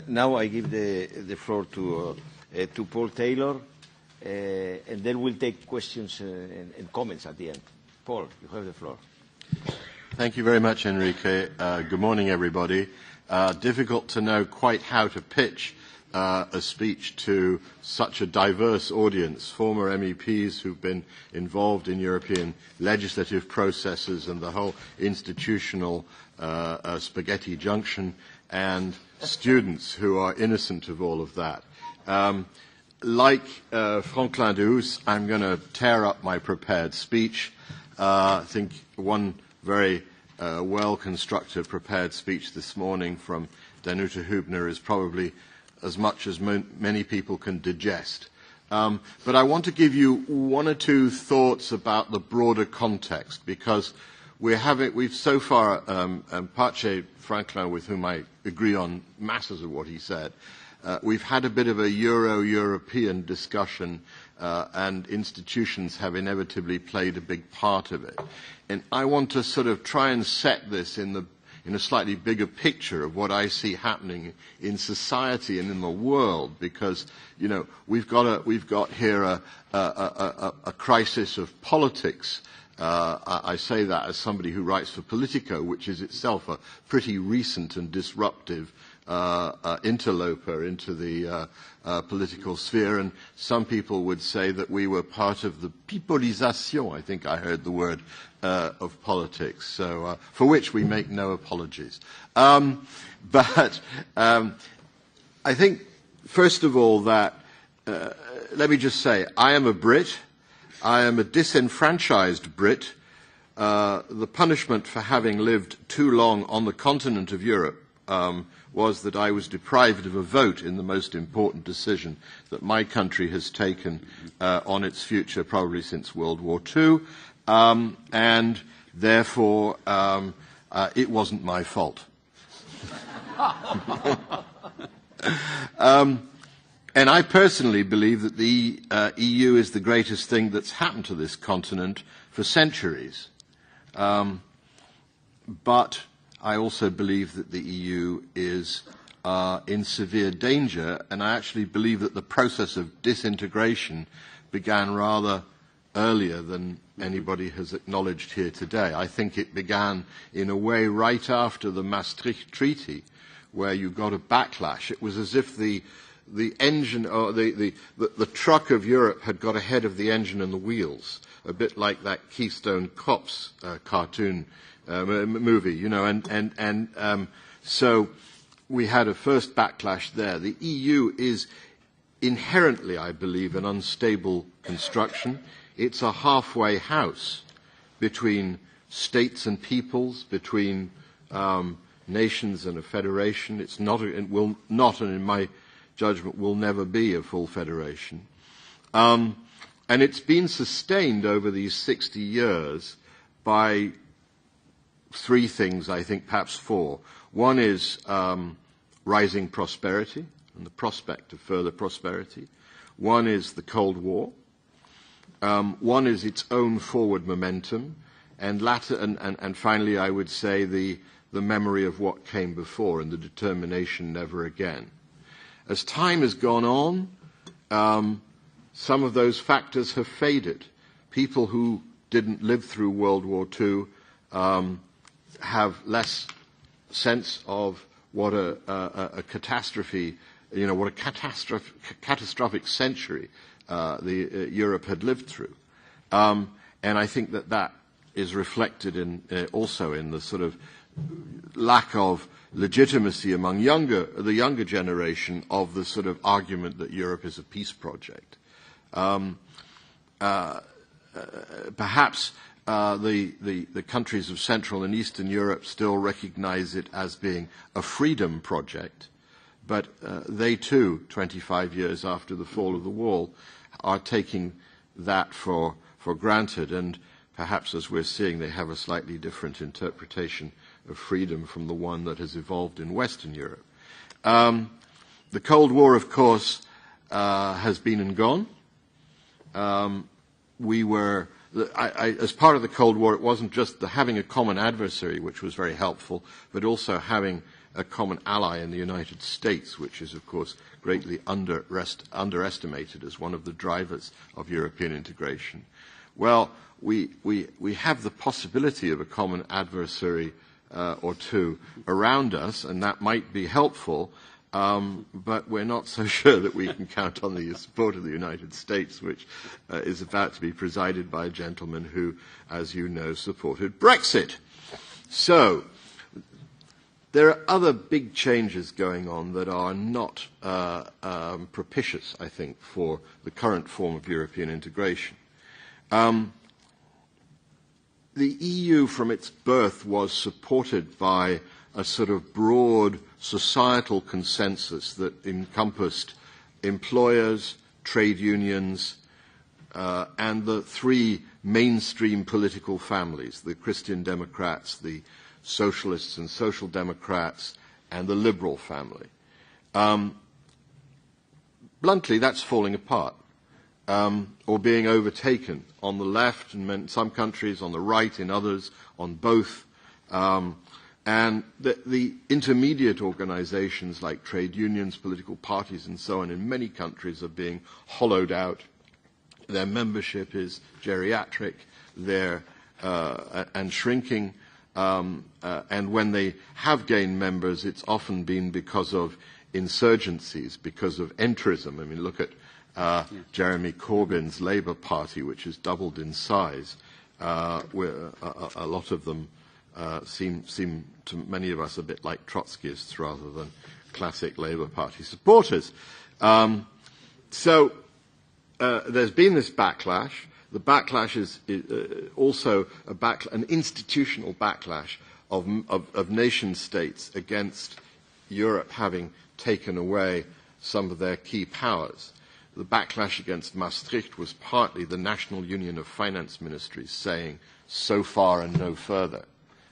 Now I give the floor to Paul Taylor, and then we'll take questions and comments at the end. Paul, you have the floor. Thank you very much, Enrique. Good morning, everybody. Difficult to know quite how to pitch a speech to such a diverse audience, former MEPs who've been involved in European legislative processes and the whole institutional spaghetti junction, and students who are innocent of all of that. Like Franklin de Hoos, I'm going to tear up my prepared speech. I think one very well-constructed prepared speech this morning from Danuta Hübner is probably as much as many people can digest. But I want to give you one or two thoughts about the broader context, because we've so far, Pache Franklin, with whom I agree on masses of what he said, we've had a bit of a Euro-European discussion, and institutions have inevitably played a big part of it. And I want to sort of try and set this in a slightly bigger picture of what I see happening in society and in the world, because, you know, we've got here a crisis of politics. I say that as somebody who writes for Politico, which is itself a pretty recent and disruptive interloper into the political sphere, and some people would say that we were part of the pipolisation, I think I heard the word, of politics, so for which we make no apologies. But I think, first of all, that let me just say, I am a Brit. I am a disenfranchised Brit. The punishment for having lived too long on the continent of Europe was that I was deprived of a vote in the most important decision that my country has taken on its future, probably since World War II, and therefore it wasn't my fault. And I personally believe that the EU is the greatest thing that's happened to this continent for centuries. But I also believe that the EU is in severe danger, and I actually believe that the process of disintegration began rather earlier than anybody has acknowledged here today. I think it began in a way right after the Maastricht Treaty, where you got a backlash. It was as if the engine, or the truck of Europe had got ahead of the engine and the wheels, a bit like that Keystone Cops cartoon movie, you know, and so we had a first backlash there. The EU is inherently, I believe, an unstable construction. It's a halfway house between states and peoples, between nations and a federation. It's not, it will not, and in my judgment, will never be a full federation. And it's been sustained over these 60 years by three things, I think, perhaps four. One is rising prosperity and the prospect of further prosperity. One is the Cold War. One is its own forward momentum. And finally, I would say the memory of what came before and the determination never again. As time has gone on, some of those factors have faded. People who didn't live through World War II have less sense of what a catastrophe, you know, what a catastrophic century Europe had lived through. And I think that is reflected in also in the sort of lack of legitimacy among the younger generation of the sort of argument that Europe is a peace project. Perhaps the countries of Central and Eastern Europe still recognize it as being a freedom project, but they too, 25 years after the fall of the wall, are taking that for granted, and perhaps, as we're seeing, they have a slightly different interpretation of freedom from the one that has evolved in Western Europe. The Cold War, of course, has been and gone. As part of the Cold War, it wasn't just having a common adversary, which was very helpful, but also having a common ally in the United States, which is, of course, greatly underestimated as one of the drivers of European integration. Well, we have the possibility of a common adversary or two around us, and that might be helpful, but we're not so sure that we can count on the support of the United States, which is about to be presided by a gentleman who, as you know, supported Brexit. So there are other big changes going on that are not propitious, I think, for the current form of European integration. The EU from its birth was supported by a sort of broad societal consensus that encompassed employers, trade unions, and the three mainstream political families, the Christian Democrats, the Socialists and Social Democrats, and the Liberal family. Bluntly, that's falling apart, or being overtaken on the left, and in some countries on the right, in others on both. And the intermediate organizations like trade unions, political parties, and so on in many countries are being hollowed out. Their membership is geriatric, and shrinking. And when they have gained members, it's often been because of insurgencies, because of entrism. I mean, look at Jeremy Corbyn's Labour Party, which has doubled in size, where a lot of them seem to many of us a bit like Trotskyists rather than classic Labour Party supporters. So there's been this backlash. The backlash is also an institutional backlash of nation states against Europe having taken away some of their key powers. The backlash against Maastricht was partly the National Union of Finance Ministries saying, so far and no further.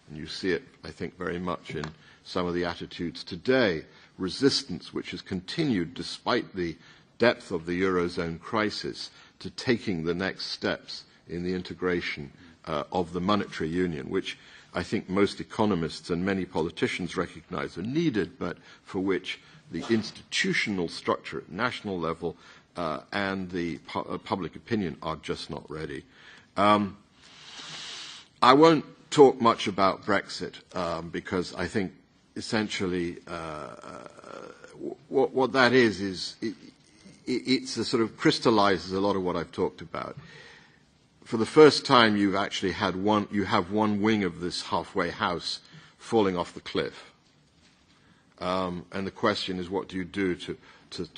And you see it, I think, very much in some of the attitudes today. Resistance, which has continued despite the depth of the Eurozone crisis, to taking the next steps in the integration of the monetary union, which I think most economists and many politicians recognize are needed, but for which the institutional structure at national level and the public opinion are just not ready. I won't talk much about Brexit because I think essentially what that is it's a sort of crystallizes a lot of what I've talked about. For the first time, you have one wing of this halfway house falling off the cliff. And the question is, what do you do to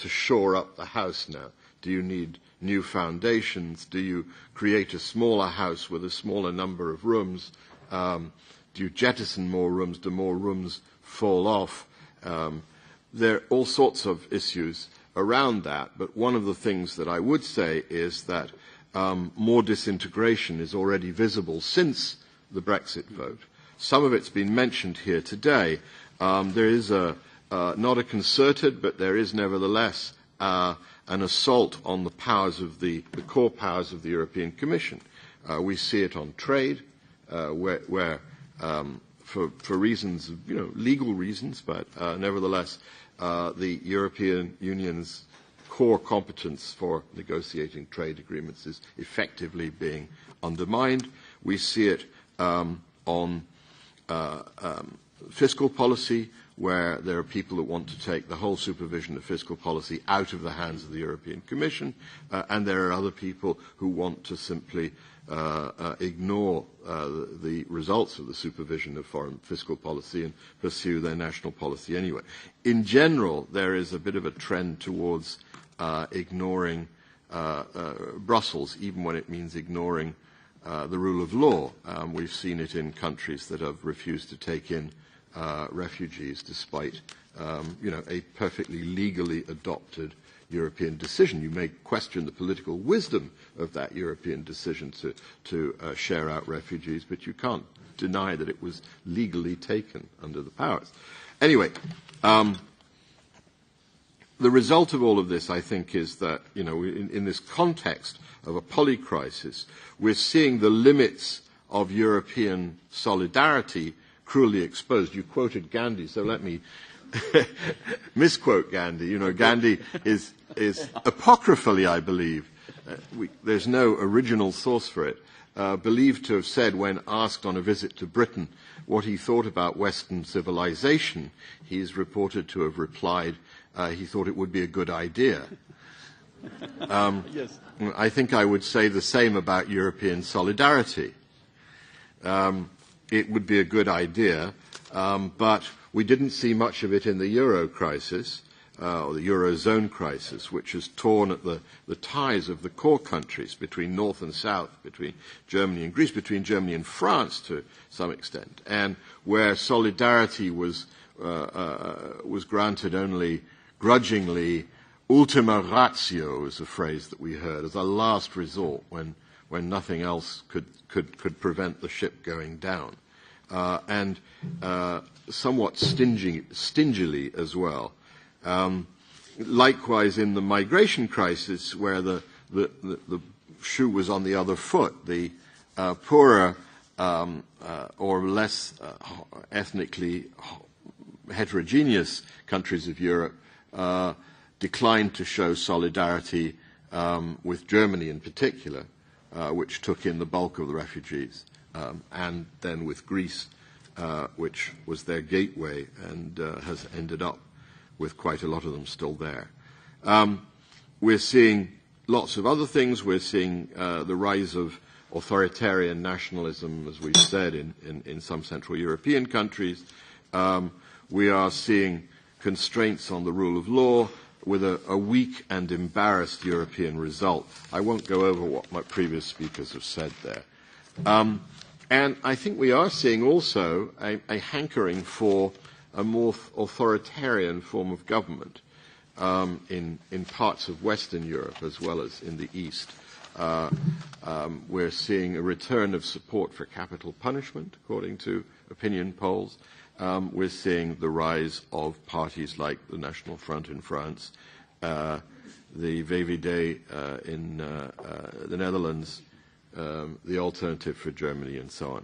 shore up the house now? Do you need new foundations? Do you create a smaller house with a smaller number of rooms? Do you jettison more rooms? Do more rooms fall off? There are all sorts of issues around that, but one of the things that I would say is that more disintegration is already visible since the Brexit vote. Some of it's been mentioned here today. There is not a concerted, but there is nevertheless an assault on the powers of the core powers of the European Commission. We see it on trade, where for reasons, legal reasons, but nevertheless, the European Union's core competence for negotiating trade agreements is effectively being undermined. We see it on fiscal policy, where there are people that want to take the whole supervision of fiscal policy out of the hands of the European Commission, and there are other people who want to simply ignore the results of the supervision of foreign fiscal policy and pursue their national policy anyway. In general, there is a bit of a trend towards ignoring Brussels, even when it means ignoring the rule of law. We've seen it in countries that have refused to take in refugees despite a perfectly legally adopted European decision. You may question the political wisdom of that European decision to share out refugees, but you can't deny that it was legally taken under the powers. Anyway, the result of all of this, I think, is that, in this context of a polycrisis, we're seeing the limits of European solidarity cruelly exposed. You quoted Gandhi, so let me misquote Gandhi. You know, Gandhi is apocryphally, I believe, there's no original source for it, believed to have said when asked on a visit to Britain what he thought about Western civilization, he is reported to have replied he thought it would be a good idea. Yes. I think I would say the same about European solidarity. It would be a good idea, but we didn't see much of it in the Euro crisis, or the Eurozone crisis, which has torn at the ties of the core countries between North and South, between Germany and Greece, between Germany and France to some extent, and where solidarity was granted only grudgingly. Ultima ratio is a phrase that we heard as a last resort when nothing else could prevent the ship going down, and somewhat stingily as well. Likewise, in the migration crisis, where the shoe was on the other foot, the poorer or less ethnically heterogeneous countries of Europe declined to show solidarity with Germany in particular, which took in the bulk of the refugees, and then with Greece, which was their gateway and has ended up with quite a lot of them still there. We're seeing lots of other things. We're seeing the rise of authoritarian nationalism, as we said, in some Central European countries. We are seeing constraints on the rule of law, with a weak and embarrassed European result. I won't go over what my previous speakers have said there. And I think we are seeing also a hankering for a more authoritarian form of government in parts of Western Europe as well as in the East. We're seeing a return of support for capital punishment, according to opinion polls. We're seeing the rise of parties like the National Front in France, the VVD in the Netherlands, the Alternative for Germany, and so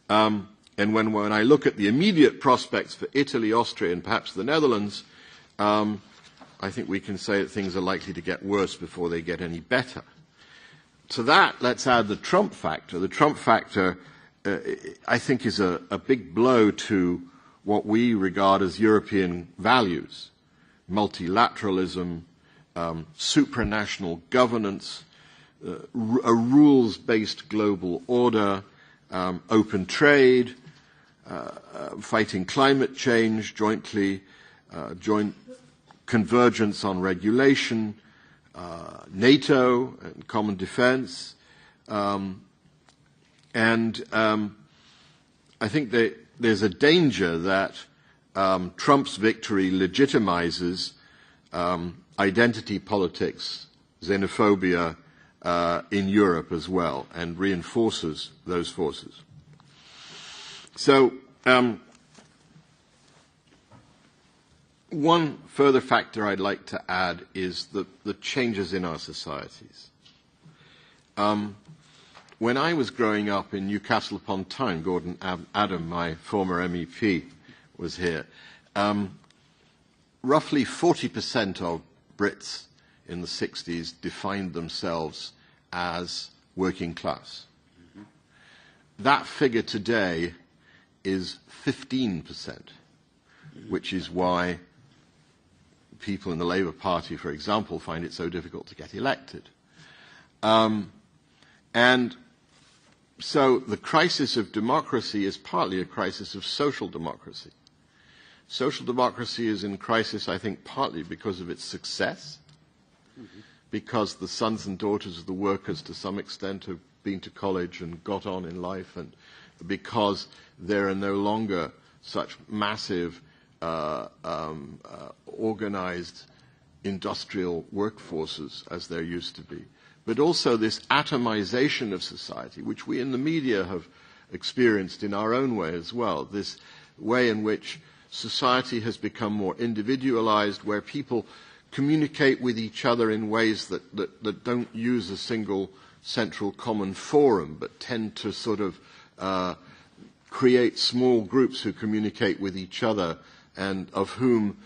on. And when I look at the immediate prospects for Italy, Austria, and perhaps the Netherlands, I think we can say that things are likely to get worse before they get any better. To that, let's add the Trump factor. The Trump factor, I think, is a big blow to what we regard as European values: multilateralism, supranational governance, a rules-based global order, open trade, fighting climate change jointly, joint convergence on regulation, NATO and common defense. And I think that there's a danger that Trump's victory legitimizes identity politics, xenophobia in Europe as well, and reinforces those forces. So one further factor I'd like to add is the changes in our societies. When I was growing up in Newcastle upon Tyne, Gordon Adam, my former MEP, was here. Roughly 40% of Brits in the 60s defined themselves as working class. Mm-hmm. That figure today is 15%, which is why people in the Labour Party, for example, find it so difficult to get elected. And so the crisis of democracy is partly a crisis of social democracy. Social democracy is in crisis, I think, partly because of its success, because the sons and daughters of the workers to some extent have been to college and got on in life, and because there are no longer such massive organized industrial workforces as there used to be. But also this atomization of society, which we in the media have experienced in our own way as well, this way in which society has become more individualized, where people communicate with each other in ways that don't use a single central common forum, but tend to sort of create small groups who communicate with each other and of whom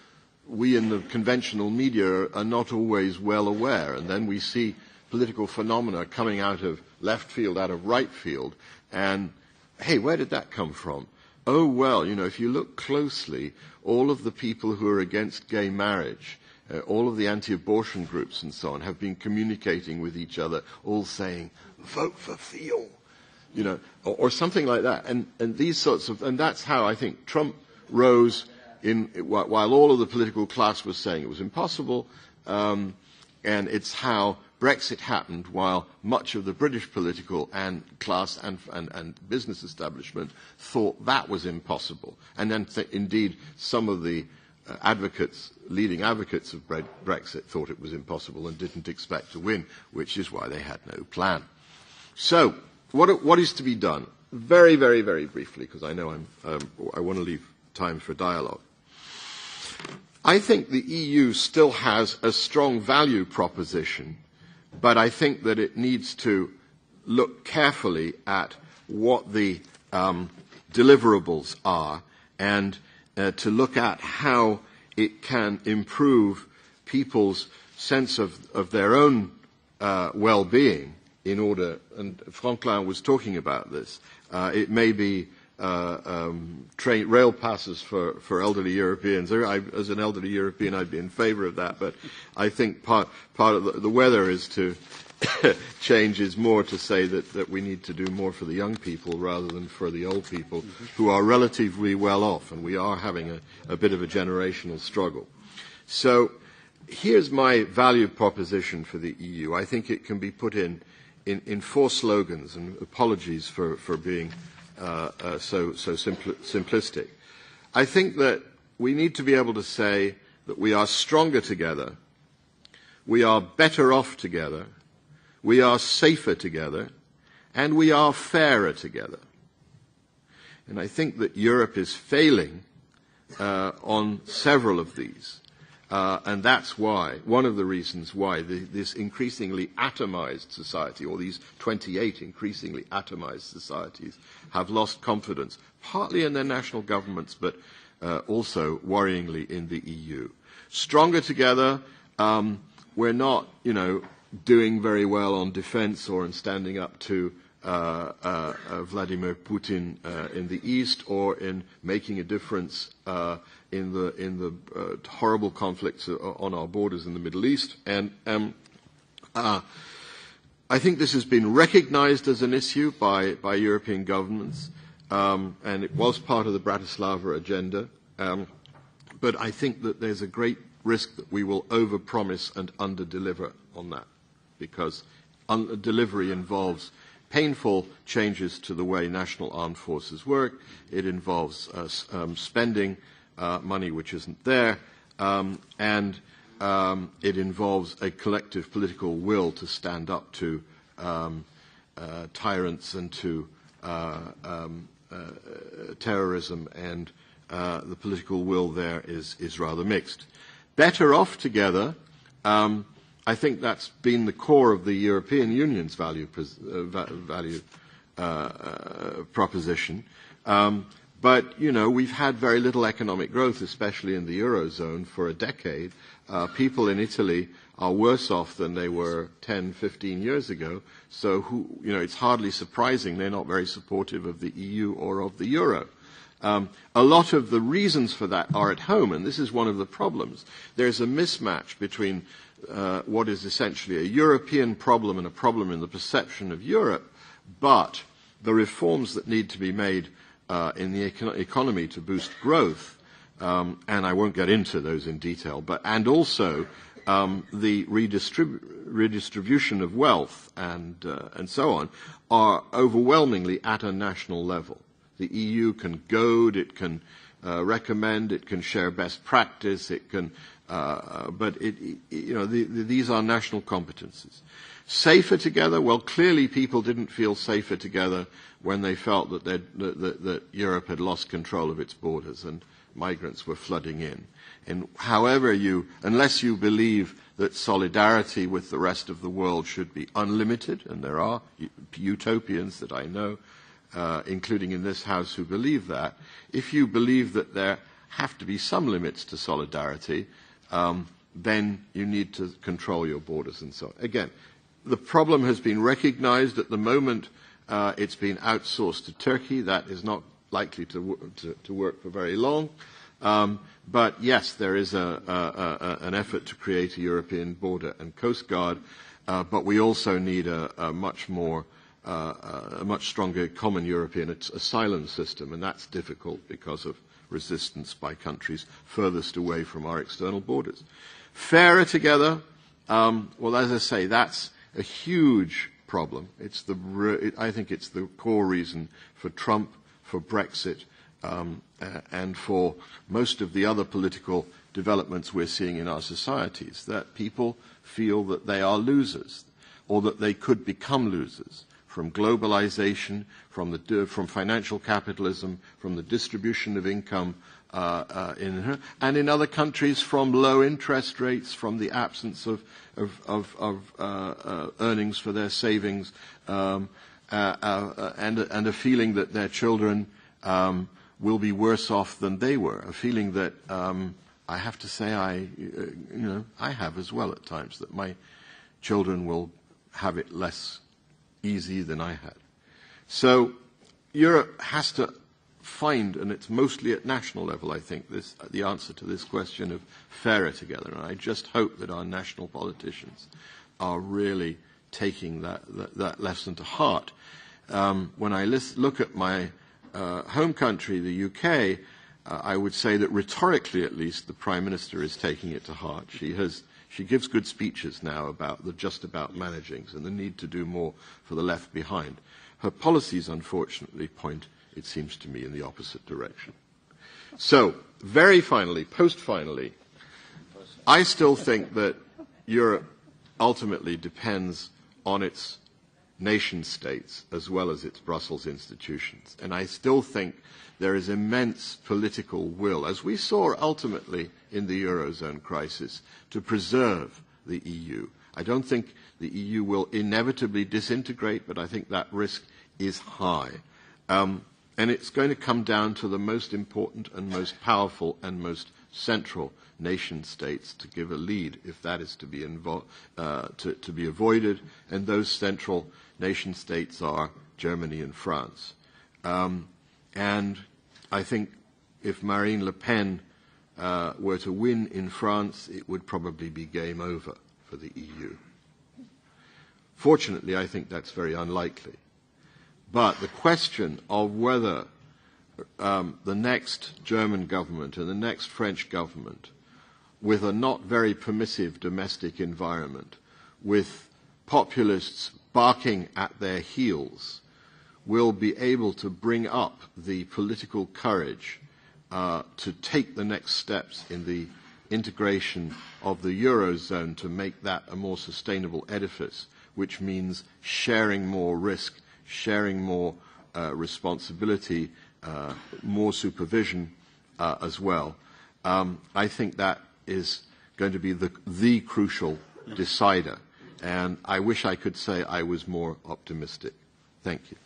we in the conventional media are not always well aware. And then we see political phenomena coming out of left field, out of right field, and, hey, where did that come from? Oh, well, you know, if you look closely, all of the people who are against gay marriage, all of the anti-abortion groups and so on have been communicating with each other, all saying, vote for Fillon, you know, or something like that. And these sorts of, and that's how I think Trump rose in, while all of the political class was saying it was impossible, and it's how Brexit happened while much of the British political and class and business establishment thought that was impossible. And then indeed some of the leading advocates of Brexit thought it was impossible and didn't expect to win, which is why they had no plan. So what is to be done? Very, very, very briefly, because I know I want to leave time for dialogue. I think the EU still has a strong value proposition, but I think that it needs to look carefully at what the deliverables are and to look at how it can improve people's sense of their own well-being in order, and Franklin was talking about this, it may be rail passes for elderly Europeans. As an elderly European, I'd be in favour of that, but I think part of the weather is to change is more to say that we need to do more for the young people rather than for the old people who are relatively well off, and we are having a bit of a generational struggle. So here's my value proposition for the EU. I think it can be put in 4 slogans, and apologies for being so simplistic. I think that we need to be able to say that we are stronger together, we are better off together, we are safer together, and we are fairer together. And I think that Europe is failing on several of these. And that's why, one of the reasons why this increasingly atomized society, or these 28 increasingly atomized societies, have lost confidence, partly in their national governments, but also worryingly in the EU. Stronger together, we're not, doing very well on defense or in standing up to Vladimir Putin in the East, or in making a difference in the horrible conflicts on our borders in the Middle East. And I think this has been recognized as an issue by European governments, and it was part of the Bratislava agenda. But I think that there's a great risk that we will overpromise and under-deliver on that, because delivery involves painful changes to the way national armed forces work. It involves spending money which isn't there, and it involves a collective political will to stand up to tyrants and to terrorism, and the political will there is rather mixed. Better off together, I think that's been the core of the European Union's value proposition. But, we've had very little economic growth, especially in the Eurozone, for a decade. People in Italy are worse off than they were 10, 15 years ago. So, it's hardly surprising they're not very supportive of the EU or of the Euro. A lot of the reasons for that are at home, and this is one of the problems. There's a mismatch between what is essentially a European problem and a problem in the perception of Europe, but the reforms that need to be made in the economy to boost growth, and I won't get into those in detail, and also the redistribution of wealth and so on, are overwhelmingly at a national level. The EU can goad, it can recommend, it can share best practice, it can, but these are national competences. Safer together? Well, clearly people didn't feel safer together when they felt that Europe had lost control of its borders and migrants were flooding in. And unless you believe that solidarity with the rest of the world should be unlimited, and there are utopians that I know, including in this House, who believe that. If you believe that there have to be some limits to solidarity, then you need to control your borders and so on. Again, the problem has been recognized. At the moment, it's been outsourced to Turkey. That is not likely to work for very long. But yes, there is an effort to create a European border and coast guard, but we also need a much stronger common European asylum system, and that's difficult because of resistance by countries furthest away from our external borders. Fairer together, well, as I say, that's a huge problem. I think it's the core reason for Trump, for Brexit, and for most of the other political developments we're seeing in our societies, that people feel that they are losers, or that they could become losers from globalization, from financial capitalism, from the distribution of income, and in other countries from low interest rates, from the absence of earnings for their savings, and a feeling that their children will be worse off than they were. A feeling that I have to say I have as well at times, that my children will have it less easy than I had. So Europe has to find, and it's mostly at national level, I think, the answer to this question of fairer together. And I just hope that our national politicians are really taking that lesson to heart. When I look at my home country, the UK, I would say that rhetorically, at least, the Prime Minister is taking it to heart. She gives good speeches now about managing and the need to do more for the left behind. Her policies, unfortunately, point, it seems to me, in the opposite direction. So, very finally, post-finally, I still think that Europe ultimately depends on its nation-states as well as its Brussels institutions. And I still think there is immense political will, as we saw ultimately in the Eurozone crisis, to preserve the EU. I don't think the EU will inevitably disintegrate, but I think that risk is high. And it's going to come down to the most important and most powerful and most central nation-states to give a lead, if that is to be avoided. And those central nation-states are Germany and France. And I think if Marine Le Pen were to win in France, it would probably be game over for the EU. Fortunately, I think that's very unlikely. But the question of whether the next German government and the next French government, with a not very permissive domestic environment, with populists barking at their heels, will be able to bring up the political courage to take the next steps in the integration of the Eurozone to make that a more sustainable edifice, which means sharing more risk, sharing more responsibility, more supervision as well. I think that is going to be the crucial decider. And I wish I could say I was more optimistic. Thank you.